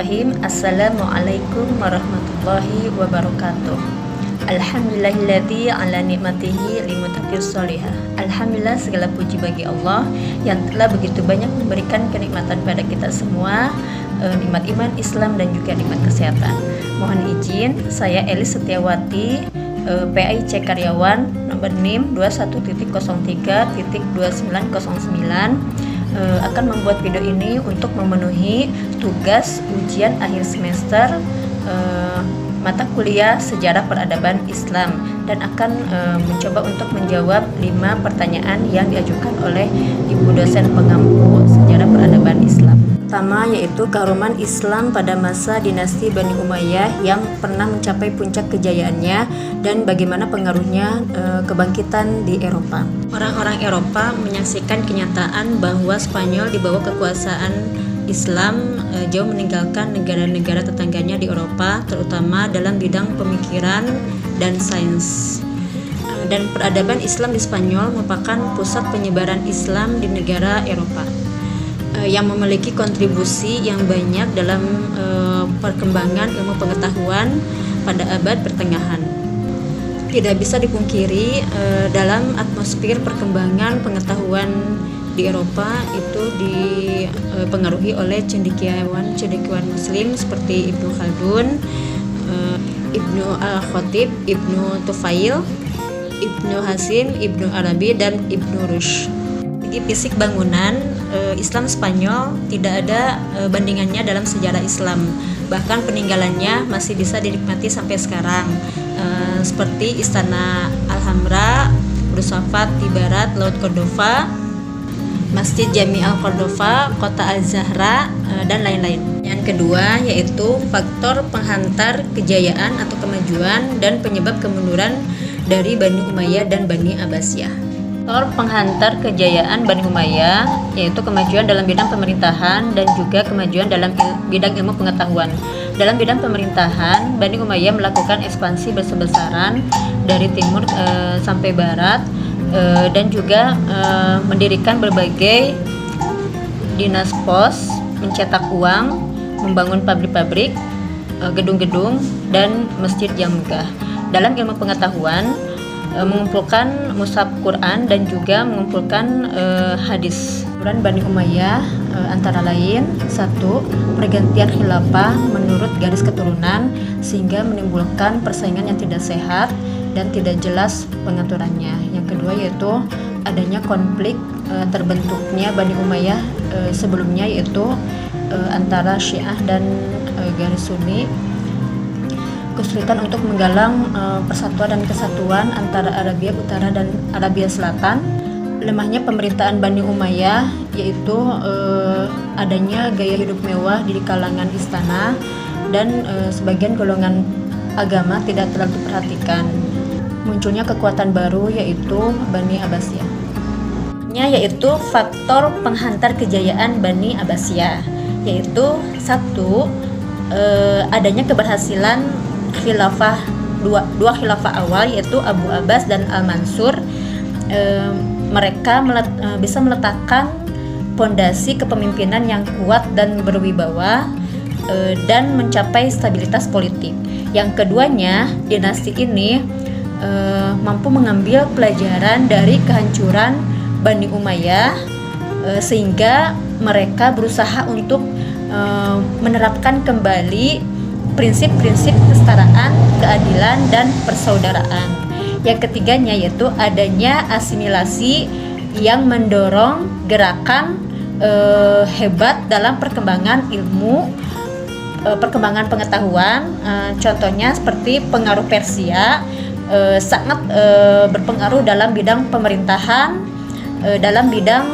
Bismillahirrahmanirrahim. Assalamualaikum warahmatullahi wabarakatuh. Alhamdulillahilladzi ala nikmatihi limutakir sholihah. Alhamdulillah, segala puji bagi Allah yang telah begitu banyak memberikan kenikmatan pada kita semua, nikmat iman, Islam, dan juga nikmat kesehatan. Mohon izin, saya Elis Setiawati, PAIC karyawan nomor NIM 21.03.2909, akan membuat video ini untuk memenuhi tugas ujian akhir semester mata kuliah Sejarah Peradaban Islam, dan akan mencoba untuk menjawab 5 pertanyaan yang diajukan oleh Ibu dosen pengampu Sejarah Peradaban Islam. Pertama yaitu keharuman Islam pada masa dinasti Bani Umayyah yang pernah mencapai puncak kejayaannya dan bagaimana pengaruhnya kebangkitan di Eropa. Orang-orang Eropa menyaksikan kenyataan bahwa Spanyol di bawah kekuasaan Islam jauh meninggalkan negara-negara tetangganya di Eropa, terutama dalam bidang pemikiran dan sains. Dan peradaban Islam di Spanyol merupakan pusat penyebaran Islam di negara Eropa, yang memiliki kontribusi yang banyak dalam perkembangan ilmu pengetahuan pada abad pertengahan. Tidak bisa dipungkiri, dalam atmosfer perkembangan pengetahuan di Eropa itu dipengaruhi oleh cendekiawan Muslim seperti Ibnu Khaldun, Ibnu Al-Khatib, Ibnu Tufail, Ibnu Hasim, Ibnu Arabi, dan Ibnu Rushd. Segi fisik bangunan, Islam Spanyol tidak ada bandingannya dalam sejarah Islam. Bahkan peninggalannya masih bisa dinikmati sampai sekarang, seperti Istana Alhambra, Rusafat di barat Laut Cordova, Masjid Jami Al-Cordova, Kota Al-Zahra, dan lain-lain. Yang kedua yaitu faktor penghantar kejayaan atau kemajuan dan penyebab kemunduran dari Bani Umayyah dan Bani Abbasiyah. Faktor penghantar kejayaan Bani Umayyah yaitu kemajuan dalam bidang pemerintahan dan juga kemajuan dalam bidang ilmu pengetahuan. Dalam bidang pemerintahan, Bani Umayyah melakukan ekspansi besar-besaran dari timur sampai barat, dan juga mendirikan berbagai dinas pos, mencetak uang, membangun pabrik-pabrik, gedung-gedung, dan masjid yang megah. Dalam ilmu pengetahuan, mengumpulkan mushaf Quran dan juga mengumpulkan hadis. Peran Bani Umayyah antara lain: 1. Pergantian khilafah menurut garis keturunan sehingga menimbulkan persaingan yang tidak sehat dan tidak jelas pengaturannya. Yang kedua yaitu adanya konflik terbentuknya Bani Umayyah sebelumnya, yaitu antara Syiah dan garis Sunni. Kesulitan untuk menggalang persatuan dan kesatuan antara Arabia Utara dan Arabia Selatan. Lemahnya pemerintahan Bani Umayyah, yaitu adanya gaya hidup mewah di kalangan istana dan sebagian golongan agama tidak terlalu diperhatikan. Munculnya kekuatan baru yaitu Bani Abbasiyah. Yaitu faktor penghantar kejayaan Bani Abbasiyah, yaitu 1. Adanya keberhasilan khilafah dua khilafah awal yaitu Abu Abbas dan Al-Mansur. Mereka bisa meletakkan pondasi kepemimpinan yang kuat dan berwibawa, dan mencapai stabilitas politik. Yang keduanya, dinasti ini mampu mengambil pelajaran dari kehancuran Bani Umayyah, sehingga mereka berusaha untuk menerapkan kembali prinsip-prinsip kesetaraan, keadilan, dan persaudaraan. Yang ketiganya yaitu adanya asimilasi yang mendorong gerakan hebat dalam perkembangan ilmu, perkembangan pengetahuan. Contohnya seperti pengaruh Persia, sangat berpengaruh dalam bidang pemerintahan, dalam bidang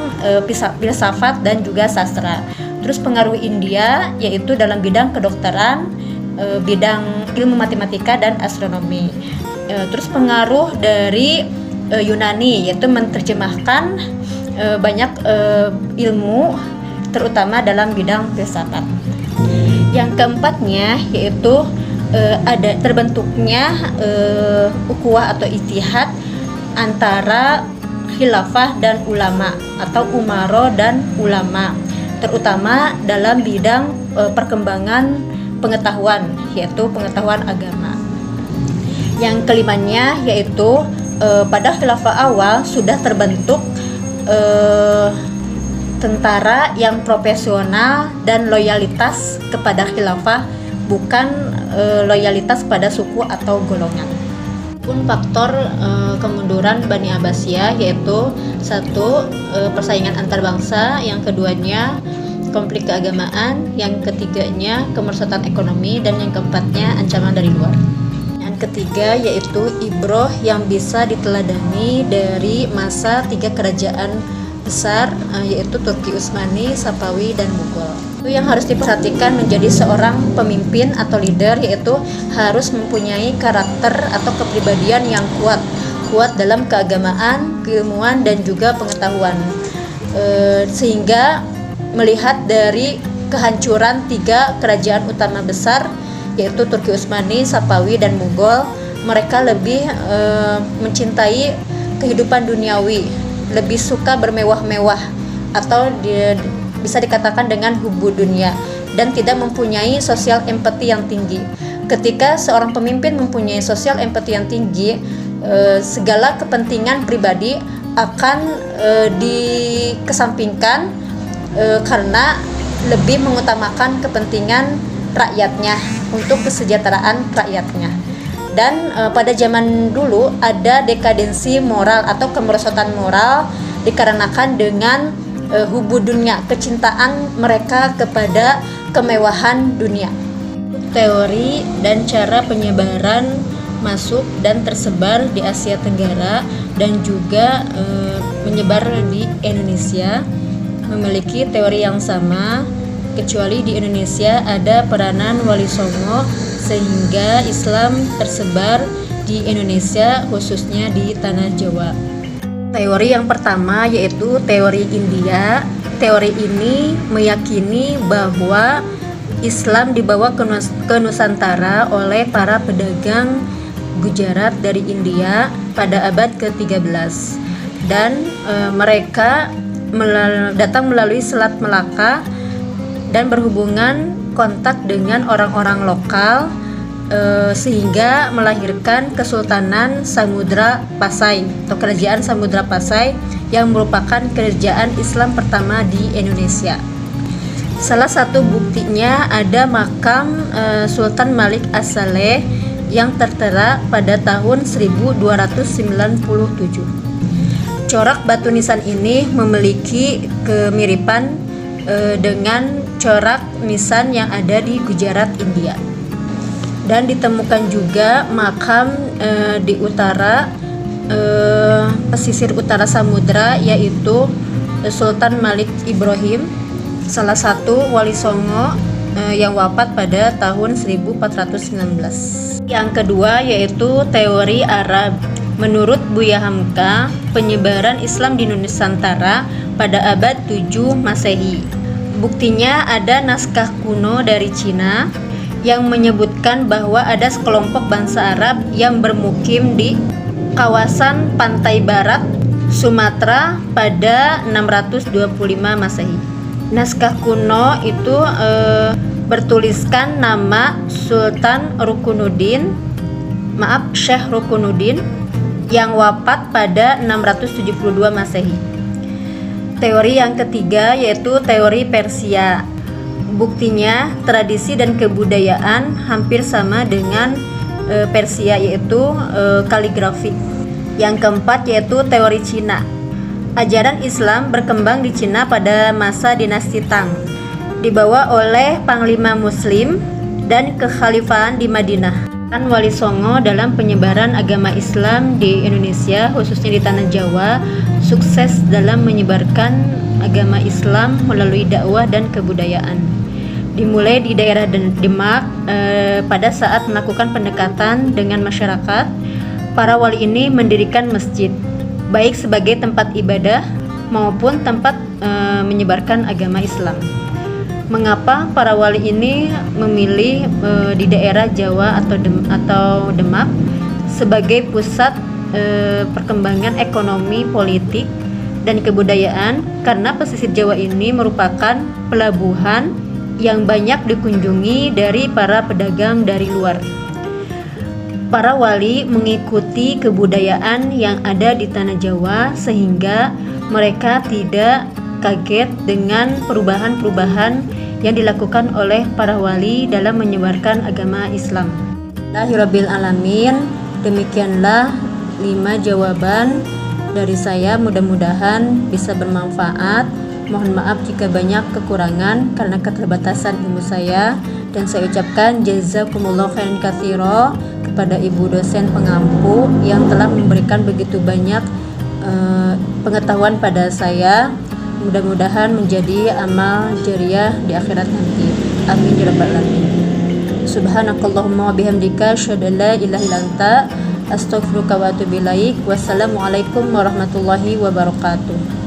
filsafat dan juga sastra. Terus pengaruh India yaitu dalam bidang kedokteran, bidang ilmu matematika dan astronomi. Terus pengaruh dari Yunani yaitu menerjemahkan banyak ilmu terutama dalam bidang filsafat. Yang keempatnya yaitu ada terbentuknya ukhuwah atau ittihad antara khilafah dan ulama atau umaro dan ulama. terutama dalam bidang perkembangan pengetahuan, yaitu pengetahuan agama. Yang kelimanya yaitu pada khilafah awal sudah terbentuk tentara yang profesional dan loyalitas kepada khilafah, bukan loyalitas pada suku atau golongan. Pun faktor kemunduran Bani Abbasiyah yaitu satu, persaingan antar bangsa, yang keduanya konflik keagamaan, yang ketiganya kemerosotan ekonomi, dan yang keempatnya ancaman dari luar. Yang ketiga yaitu ibroh yang bisa diteladani dari masa 3 kerajaan besar, yaitu Turki Utsmani, Safawi, dan Mughal. Itu yang harus diperhatikan menjadi seorang pemimpin atau leader, yaitu harus mempunyai karakter atau kepribadian yang kuat dalam keagamaan, keilmuan, dan juga pengetahuan, sehingga melihat dari kehancuran 3 kerajaan utama besar, yaitu Turki Utsmani, Safawi, dan Mughal, mereka lebih mencintai kehidupan duniawi, lebih suka bermewah-mewah, atau bisa dikatakan dengan hubbu dunia, dan tidak mempunyai sosial empati yang tinggi. Ketika seorang pemimpin mempunyai sosial empati yang tinggi, segala kepentingan pribadi akan dikesampingkan, karena lebih mengutamakan kepentingan rakyatnya untuk kesejahteraan rakyatnya. Dan pada zaman dulu ada dekadensi moral atau kemerosotan moral dikarenakan dengan hubbu dunia, kecintaan mereka kepada kemewahan dunia. Teori dan cara penyebaran masuk dan tersebar di Asia Tenggara dan juga menyebar di Indonesia memiliki teori yang sama, kecuali di Indonesia ada peranan Wali Songo sehingga Islam tersebar di Indonesia, khususnya di tanah Jawa. Teori yang pertama yaitu teori India. Teori ini meyakini bahwa Islam dibawa ke Nusantara oleh para pedagang Gujarat dari India pada abad ke-13, dan mereka datang melalui Selat Melaka dan berhubungan kontak dengan orang-orang lokal, sehingga melahirkan Kesultanan Samudra Pasai atau Kerajaan Samudra Pasai yang merupakan kerajaan Islam pertama di Indonesia. Salah satu buktinya ada makam Sultan Malik As-Saleh yang tertera pada tahun 1297. Corak batu nisan ini memiliki kemiripan dengan corak nisan yang ada di Gujarat, India. Dan ditemukan juga makam di utara pesisir utara samudra, yaitu Sultan Malik Ibrahim, salah satu wali Songo yang wafat pada tahun 1419. Yang kedua yaitu teori Arab. Menurut Buya Hamka, penyebaran Islam di Nusantara pada abad 7 Masehi. Buktinya ada naskah kuno dari Cina yang menyebutkan bahwa ada sekelompok bangsa Arab yang bermukim di kawasan pantai barat Sumatera pada 625 Masehi. Naskah kuno itu bertuliskan nama Sultan Syekh Rukunuddin yang wafat pada 672 Masehi. Teori yang ketiga yaitu teori Persia. Buktinya tradisi dan kebudayaan hampir sama dengan Persia, yaitu kaligrafi. Yang keempat yaitu teori Cina. Ajaran Islam berkembang di Cina pada masa dinasti Tang, dibawa oleh panglima muslim dan kekhalifahan di Madinah. Wali Songo dalam penyebaran agama Islam di Indonesia, khususnya di tanah Jawa, sukses dalam menyebarkan agama Islam melalui dakwah dan kebudayaan. Dimulai di daerah Demak, pada saat melakukan pendekatan dengan masyarakat, para wali ini mendirikan masjid, baik sebagai tempat ibadah maupun tempat menyebarkan agama Islam. Mengapa para wali ini memilih di daerah Jawa atau Demak sebagai pusat perkembangan ekonomi politik dan kebudayaan, karena pesisir Jawa ini merupakan pelabuhan yang banyak dikunjungi dari para pedagang dari luar. Para wali mengikuti kebudayaan yang ada di tanah Jawa sehingga mereka tidak kaget dengan perubahan-perubahan yang dilakukan oleh para wali dalam menyebarkan agama Islam. Alhamdulillahirabbil alamin. Demikianlah 5 jawaban dari saya, mudah-mudahan bisa bermanfaat. Mohon maaf jika banyak kekurangan karena keterbatasan ilmu saya, dan saya ucapkan jazakumullah khairan katsira kepada ibu dosen pengampu yang telah memberikan begitu banyak pengetahuan pada saya. Mudah-mudahan menjadi amal jariah di akhirat nanti. Amin ya rabbal alamin. Subhanakallahumma wa bihamdika asyhadu an la ilaha illa anta astaghfiruka wa atubu ilaik. Wassalamualaikum warahmatullahi wabarakatuh.